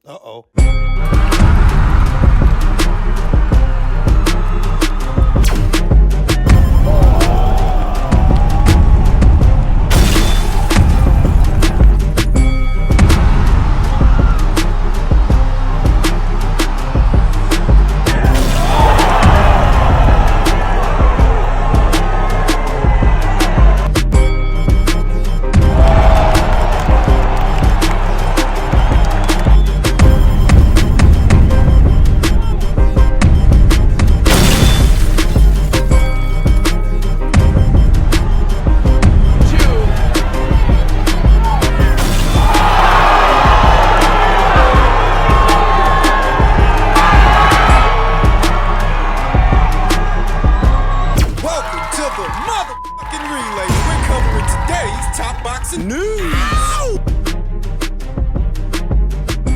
Uh-oh.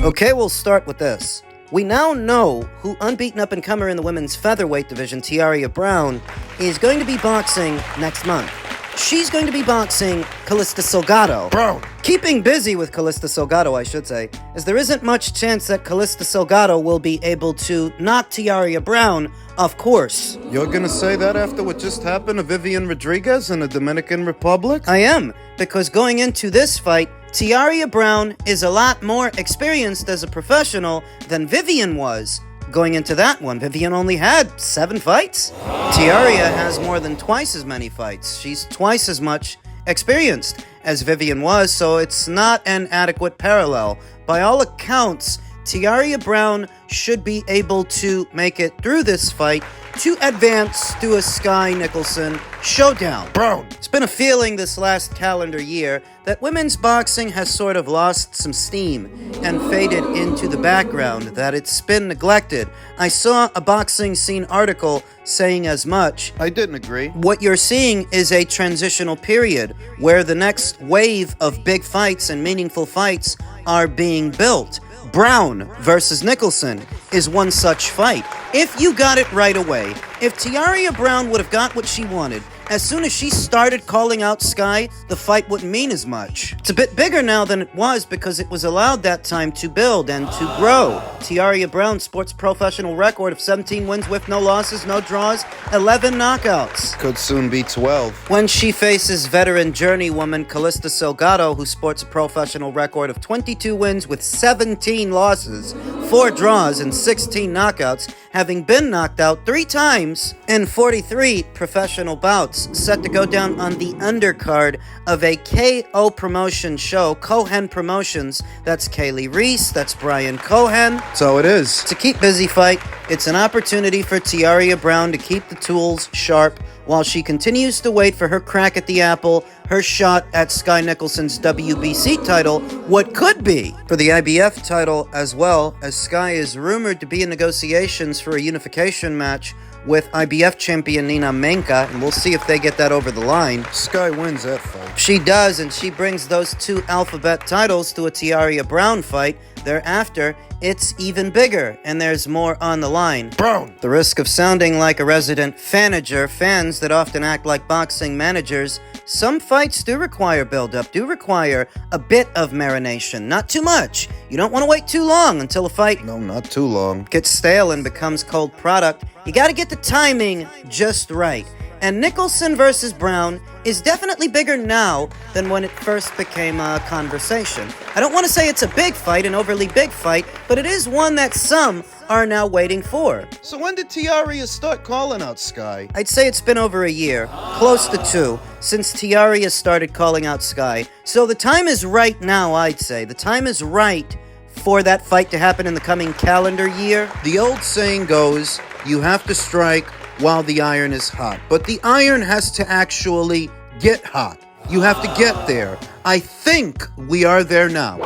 Okay, we'll start with this. We now know who unbeaten up-and-comer in the women's featherweight division, Tiara Brown, is going to be boxing next month. She's going to be boxing Calista Silgado. Brown! Keeping busy with Calista Silgado, I should say, as there isn't much chance that Calista Silgado will be able to knock Tiara Brown off course. You're gonna say that after what just happened to Vivian Rodriguez in the Dominican Republic? I am, because going into this fight, Tiara Brown is a lot more experienced as a professional than Vivian was. Going into that one, Vivian only had 7 fights. Tiara has more than twice as many fights. She's twice as much experienced as Vivian was, so it's not an adequate parallel. By all accounts, Tiara Brown should be able to make it through this fight to advance to a Sky Nicolson showdown. Brown! It's been a feeling this last calendar year that women's boxing has sort of lost some steam and faded into the background, that it's been neglected. I saw a Boxing Scene article saying as much. I didn't agree. What you're seeing is a transitional period where the next wave of big fights and meaningful fights are being built. Brown versus Nicolson is one such fight. If you got it right away, if Tiara Brown would have got what she wanted, as soon as she started calling out Sky, the fight wouldn't mean as much. It's a bit bigger now than it was because it was allowed that time to build and to grow. Tiara Brown sports professional record of 17 wins with no losses, no draws, 11 knockouts. Could soon be 12. When she faces veteran journeywoman Calista Silgado, who sports a professional record of 22 wins with 17 losses, 4 draws, and 16 knockouts, having been knocked out 3 times in 43 professional bouts, set to go down on the undercard of a KO promotion show, Cohen Promotions. That's Kaylee Reese, that's Brian Cohen. So it is. It's a keep busy fight. It's an opportunity for Tiara Brown to keep the tools sharp while she continues to wait for her crack at the apple, her shot at Sky Nicholson's WBC title, what could be for the IBF title, as well as Sky is rumored to be in negotiations for a unification match with IBF champion Nina Menka, and we'll see if they get that over the line. Sky wins that fight. She does, and she brings those 2 alphabet titles to a Tiara Brown fight. Thereafter, it's even bigger, and there's more on the line. Brown! The risk of sounding like a resident fanager, fans that often act like boxing managers, some fights do require build-up, do require a bit of marination. Not too much. You don't want to wait too long until a fight No, not too long. gets stale and becomes cold product. You gotta get the timing just right. And Nicolson versus Brown is definitely bigger now than when it first became a conversation. I don't want to say it's a big fight, an overly big fight, but it is one that some are now waiting for. So when did Tiara start calling out Sky? I'd say it's been over a year, close to 2, since Tiara started calling out Sky. So the time is right now, I'd say. The time is right for that fight to happen in the coming calendar year. The old saying goes, you have to strike while the iron is hot. But the iron has to actually get hot. You have to get there. I think we are there now.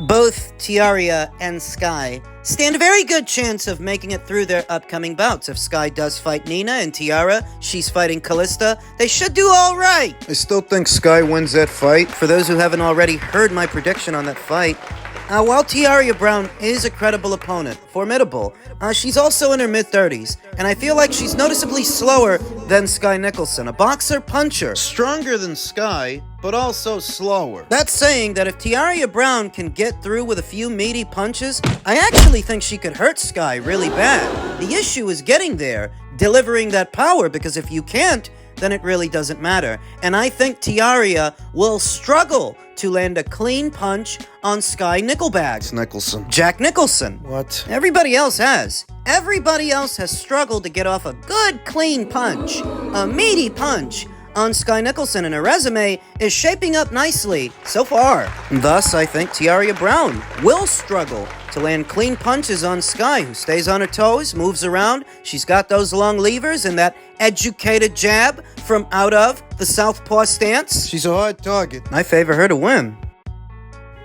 Both Tiara and Sky stand a very good chance of making it through their upcoming bouts. If Sky does fight Nina and Tiara, she's fighting Calista, they should do all right. I still think Sky wins that fight. For those who haven't already heard my prediction on that fight, While Tiara Brown is a credible opponent, formidable, she's also in her mid-30s, and I feel like she's noticeably slower than Skye Nicolson, a boxer-puncher. Stronger than Skye, but also slower. That's saying that if Tiara Brown can get through with a few meaty punches, I actually think she could hurt Skye really bad. The issue is getting there, delivering that power, because if you can't, then it really doesn't matter. And I think Tiara will struggle to land a clean punch on Skye Nickelbag. It's Nicolson. Jack Nicholson. What? Everybody else has. Everybody else has struggled to get off a good, clean punch, a meaty punch, on Skye Nicolson, and her resume is shaping up nicely so far. Thus, I think Tiara Brown will struggle to land clean punches on Skye, who stays on her toes, moves around. She's got those long levers and that educated jab from out of the southpaw stance. She's a hard target. I favor her to win.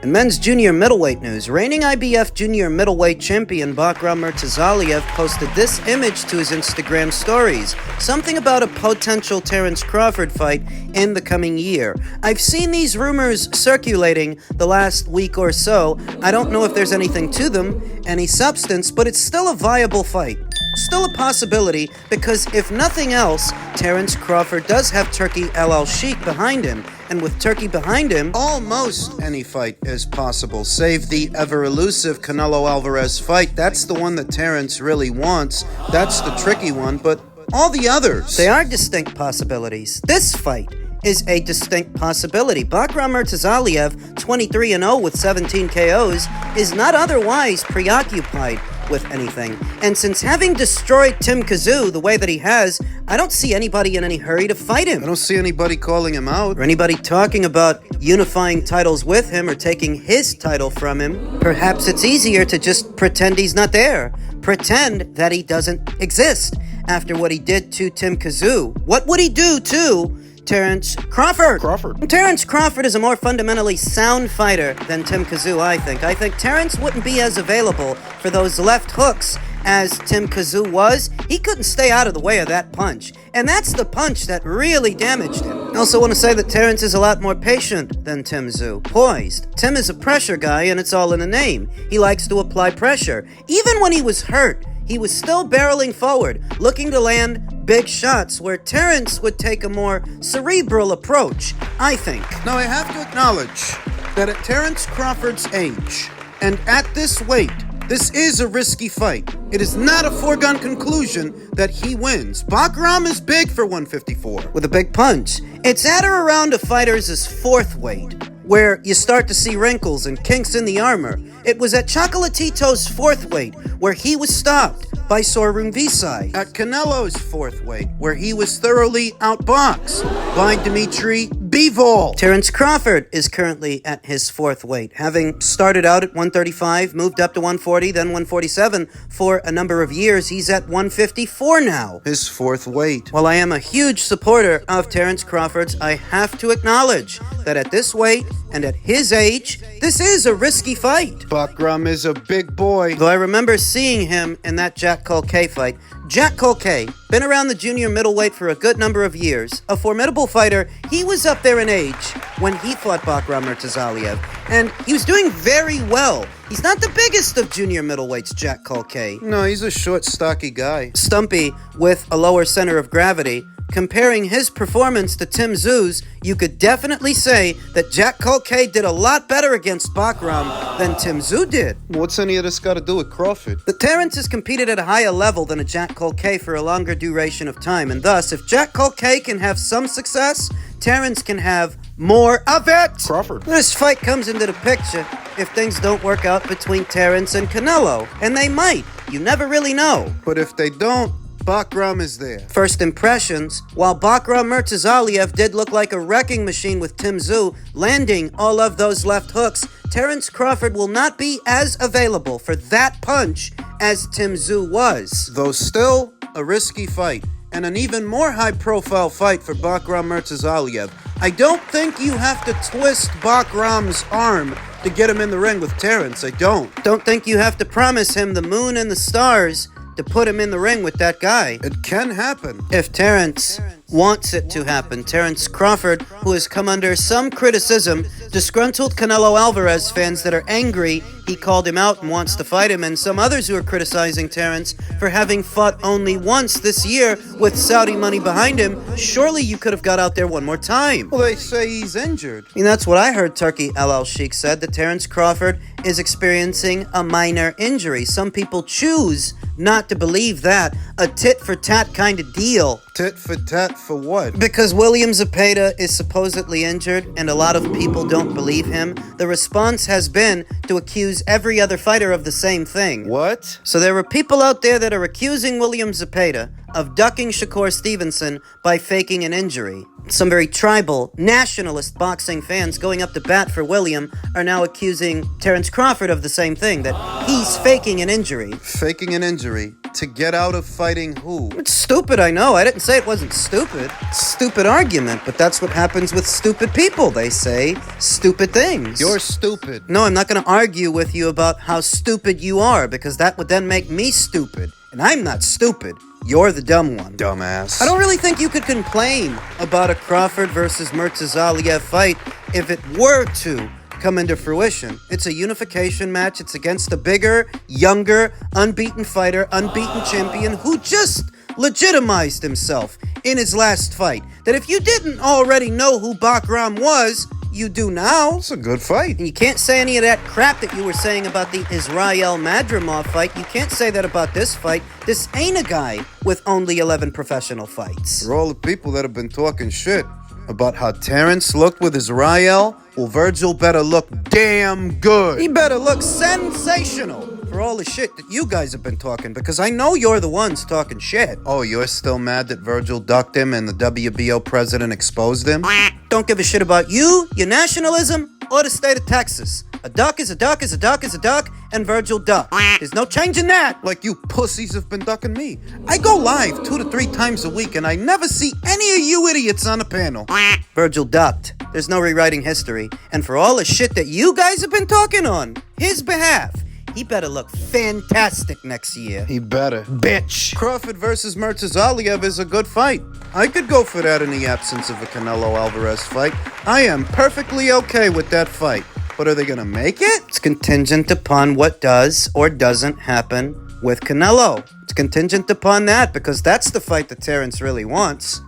In men's junior middleweight news, reigning IBF junior middleweight champion Bakram Murtazaliev posted this image to his Instagram stories. Something about a potential Terence Crawford fight in the coming year. I've seen these rumors circulating the last week or so. I don't know if there's anything to them, any substance, but it's still a viable fight. Still a possibility, because if nothing else, Terence Crawford does have Turki Alalshikh behind him, and with Turki behind him, almost any fight is possible, save the ever-elusive Canelo Alvarez fight. That's the one that Terence really wants. That's the tricky one, but all the others, they are distinct possibilities. This fight is a distinct possibility. Bakram Murtazaliev, 23-0 with 17 KOs, is not otherwise preoccupied with anything. And since having destroyed Tim Kazoo the way that he has, I don't see anybody in any hurry to fight him. I don't see anybody calling him out, or anybody talking about unifying titles with him or taking his title from him. Perhaps it's easier to just pretend he's not there. Pretend that he doesn't exist after what he did to Tim Kazoo. What would he do to Terence Crawford? Terence Crawford is a more fundamentally sound fighter than Tim Kazoo, I think. I think Terence wouldn't be as available for those left hooks as Tim Kazoo was. He couldn't stay out of the way of that punch. And that's the punch that really damaged him. I also want to say that Terence is a lot more patient than Tim Kazoo. Poised. Tim is a pressure guy, and it's all in the name. He likes to apply pressure. Even when he was hurt, he was still barreling forward, looking to land big shots, where Terence would take a more cerebral approach, I think. Now, I have to acknowledge that at Terence Crawford's age, and at this weight, this is a risky fight. It is not a foregone conclusion that he wins. Bakram is big for 154. With a big punch. It's at or around a fighter's fourth weight, where you start to see wrinkles and kinks in the armor. It was at Chocolatito's fourth weight, where he was stopped by Sorun Visai. At Canelo's fourth weight, where he was thoroughly outboxed by Dimitri Bivol. Terence Crawford is currently at his fourth weight, having started out at 135, moved up to 140, then 147. For a number of years, he's at 154 now. His fourth weight. While I am a huge supporter of Terence Crawford's, I have to acknowledge that at this weight and at his age, this is a risky fight. Bakram is a big boy. Though I remember seeing him in that Jack Colquet fight. Jack Colquet, been around the junior middleweight for a good number of years. A formidable fighter. He was up there in age when he fought Bakram Murtazaliev, and he was doing very well. He's not the biggest of junior middleweights, Jack Colquet. No, he's a short, stocky guy. Stumpy with a lower center of gravity. Comparing his performance to Tim Kazoo's, you could definitely say that Jack Colquet did a lot better against Bakram than Tim Kazoo did. What's any of this got to do with Crawford? The Terence has competed at a higher level than a Jack Colquet for a longer duration of time, and thus, if Jack Colquet can have some success, Terence can have more of it. Crawford. This fight comes into the picture if things don't work out between Terence and Canelo, and they might. You never really know. But if they don't, Bakram is there. First impressions, while Bakram Murtazaliev did look like a wrecking machine with Tim Kazoo landing all of those left hooks, Terence Crawford will not be as available for that punch as Tim Kazoo was. Though still a risky fight, and an even more high-profile fight for Bakram Murtazaliev. I don't think you have to twist Bakram's arm to get him in the ring with Terence. I don't. Don't think you have to promise him the moon and the stars to put him in the ring with that guy. It can happen. If Terence wants it to happen. Terence Crawford, who has come under some criticism, disgruntled Canelo Alvarez fans that are angry he called him out and wants to fight him, and some others who are criticizing Terence for having fought only once this year with Saudi money behind him. Surely you could have got out there one more time. Well, they say he's injured. I mean, that's what I heard Turki Alalshikh said, that Terence Crawford is experiencing a minor injury. Some people choose not to believe that. A tit-for-tat kind of deal. Tit for tat for what? Because William Zepeda is supposedly injured and a lot of people don't believe him, the response has been to accuse every other fighter of the same thing. What? So there are people out there that are accusing William Zepeda of ducking Shakur Stevenson by faking an injury. Some very tribal, nationalist boxing fans going up to bat for William are now accusing Terence Crawford of the same thing, that he's faking an injury. Faking an injury to get out of fighting who? It's stupid, I know. I didn't say it wasn't stupid. Stupid argument, but that's what happens with stupid people. They say stupid things. You're stupid. No, I'm not going to argue with you about how stupid you are, because that would then make me stupid. And I'm not stupid. You're the dumb one. Dumbass. I don't really think you could complain about a Crawford versus Murtazaliev fight if it were to come into fruition. It's a unification match. It's against a bigger, younger, unbeaten fighter, unbeaten champion who just legitimized himself in his last fight. That if you didn't already know who Bakram was, you do now. It's a good fight. And you can't say any of that crap that you were saying about the Israel Madrimov fight. You can't say that about this fight. This ain't a guy with only 11 professional fights. For all the people that have been talking shit about how Terence looked with Israel, well, Virgil better look damn good. He better look sensational for all the shit that you guys have been talking, because I know you're the ones talking shit. Oh, you're still mad that Virgil ducked him and the WBO president exposed him? Don't give a shit about you, your nationalism, or the state of Texas. A duck is a duck is a duck is a duck, and Virgil ducked. There's no changing that. Like you pussies have been ducking me. I go live 2 to 3 times a week and I never see any of you idiots on the panel. Virgil ducked. There's no rewriting history. And for all the shit that you guys have been talking on his behalf, he better look fantastic next year. He better. Bitch. Crawford versus Murtazaliev is a good fight. I could go for that in the absence of a Canelo Alvarez fight. I am perfectly okay with that fight. But are they gonna make it? It's contingent upon what does or doesn't happen with Canelo. It's contingent upon that, because that's the fight that Terence really wants.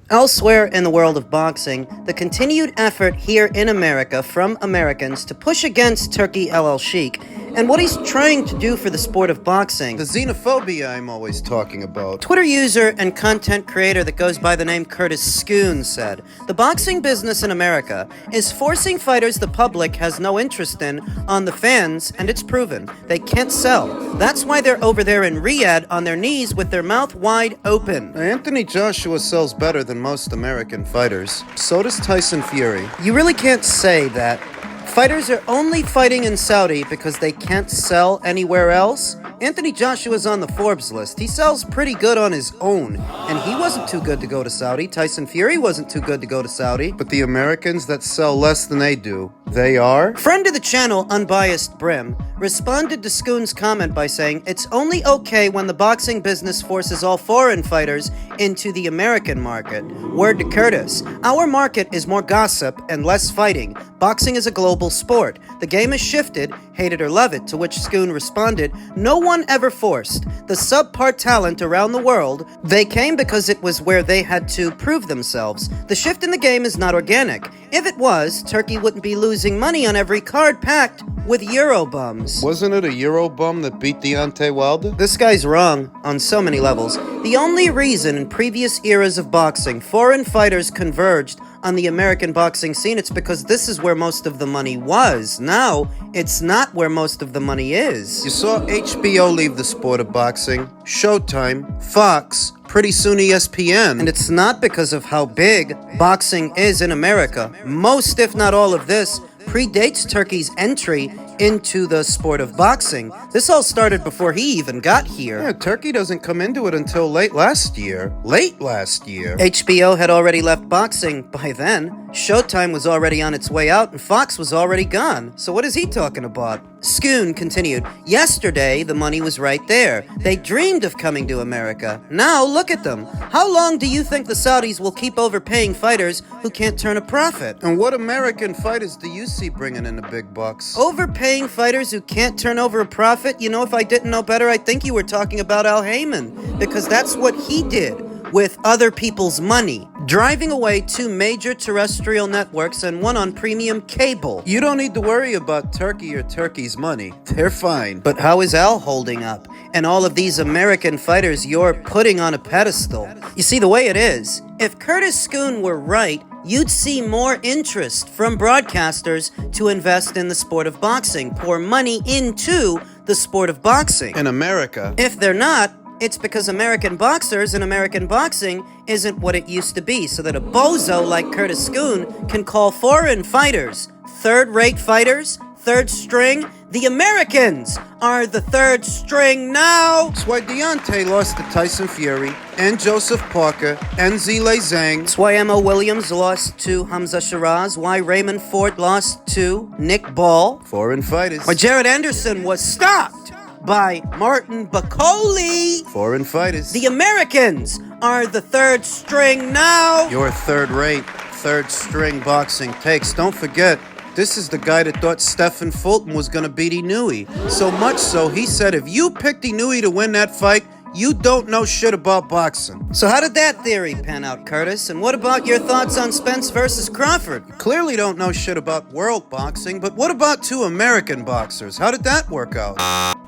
Elsewhere in the world of boxing, the continued effort here in America from Americans to push against Turki Alalshikh and what he's trying to do for the sport of boxing. The xenophobia I'm always talking about. Twitter user and content creator that goes by the name Curtis Schoon said, "The boxing business in America is forcing fighters the public has no interest in on the fans, and it's proven. They can't sell. That's why they're over there in Riyadh on their knees with their mouth wide open." Now, Anthony Joshua sells better than most American fighters. So does Tyson Fury. You really can't say that. Fighters are only fighting in Saudi because they can't sell anywhere else. Anthony Joshua's on the Forbes list. He sells pretty good on his own, and he wasn't too good to go to Saudi. Tyson Fury wasn't too good to go to Saudi. But the Americans that sell less than they do, they are? Friend of the channel, Unbiased Brim, responded to Schoon's comment by saying, "It's only okay when the boxing business forces all foreign fighters into the American market. Word to Curtis, our market is more gossip and less fighting. Boxing is a global sport. The game has shifted, hate it or love it," to which Schoon responded, "No one ever forced the subpar talent around the world. They came because it was where they had to prove themselves. The shift in the game is not organic. If it was, Turkey wouldn't be losing money on every card packed with Euro bums." Wasn't it a Euro bum that beat Deontay Wilder? This guy's wrong on so many levels. The only reason in previous eras of boxing foreign fighters converged on the American boxing scene, it's because this is where most of the money was. Now, it's not where most of the money is. You saw HBO leave the sport of boxing, Showtime, Fox, pretty soon ESPN. And it's not because of how big boxing is in America. Most, if not all of this, predates Turkey's entry into the sport of boxing. This all started before he even got here. Yeah, Turkey doesn't come into it until late last year. HBO had already left boxing by then. Showtime was already on its way out, and Fox was already gone. So what is he talking about? Schoon continued, yesterday the money was right there. They dreamed of coming to America. Now look at them. How long do you think the Saudis will keep overpaying fighters who can't turn a profit? And what American fighters do you see bringing in the big bucks? Overpaying fighters who can't turn over a profit? You know, if I didn't know better, I'd think you were talking about Al Heyman, because that's what he did with other people's money, driving away 2 major terrestrial networks and 1 on premium cable. You don't need to worry about Turkey or Turkey's money. They're fine. But how is Al holding up? And all of these American fighters you're putting on a pedestal? You see, the way it is, if Curtis Schoon were right, you'd see more interest from broadcasters to invest in the sport of boxing, pour money into the sport of boxing. In America. If they're not, it's because American boxers and American boxing isn't what it used to be, so that a bozo like Curtis Schoon can call foreign fighters third-rate fighters, third string. The Americans are the third string now. That's why Deontay lost to Tyson Fury and Joseph Parker and Zhilei Zhang. That's why Emma Williams lost to Hamza Shiraz. Why Raymond Ford lost to Nick Ball. Foreign fighters. Why Jared Anderson was stopped by Martin Bacoli. Foreign fighters. The Americans are the third string now. Your third-rate, third-string boxing takes. Don't forget, this is the guy that thought Stephen Fulton was going to beat Inoue. So much so, he said if you picked Inoue to win that fight, you don't know shit about boxing. So how did that theory pan out, Curtis? And what about your thoughts on Spence versus Crawford? You clearly don't know shit about world boxing, but what about 2 American boxers? How did that work out?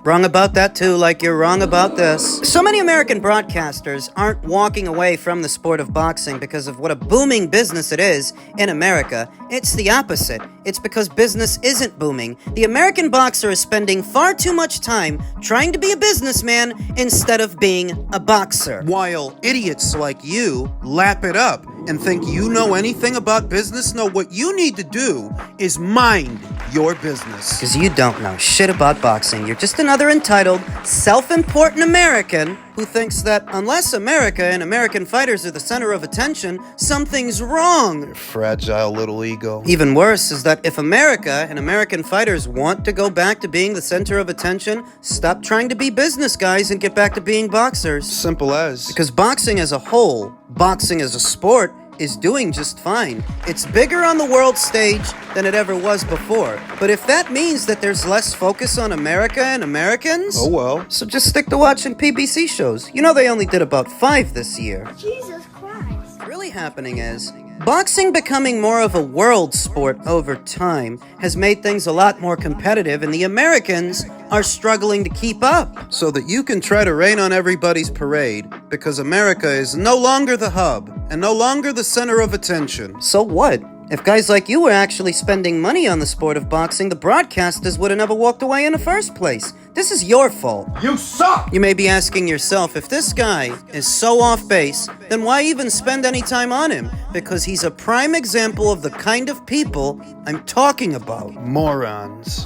Wrong about that too, like you're wrong about this. So many American broadcasters aren't walking away from the sport of boxing because of what a booming business it is in America. It's the opposite. It's because business isn't booming. The American boxer is spending far too much time trying to be a businessman instead of being a boxer. While idiots like you lap it up and think you know anything about business, no, what you need to do is mind your business. Because you don't know shit about boxing. You're just another entitled, self-important American who thinks that unless America and American fighters are the center of attention, something's wrong. Fragile little ego. Even worse is that if America and American fighters want to go back to being the center of attention, stop trying to be business guys and get back to being boxers. Simple as. Because boxing as a whole, boxing as a sport, is doing just fine. It's bigger on the world stage than it ever was before. But if that means that there's less focus on America and Americans, oh well. So just stick to watching PBC shows. You know they only did about 5 this year. Jesus Christ. What's really happening is, boxing becoming more of a world sport over time has made things a lot more competitive, and the Americans are struggling to keep up. So that you can try to rain on everybody's parade, because America is no longer the hub and no longer the center of attention. So what? If guys like you were actually spending money on the sport of boxing, the broadcasters would have never walked away in the first place. This is your fault. You suck! You may be asking yourself, if this guy is so off base, then why even spend any time on him? Because he's a prime example of the kind of people I'm talking about. Morons.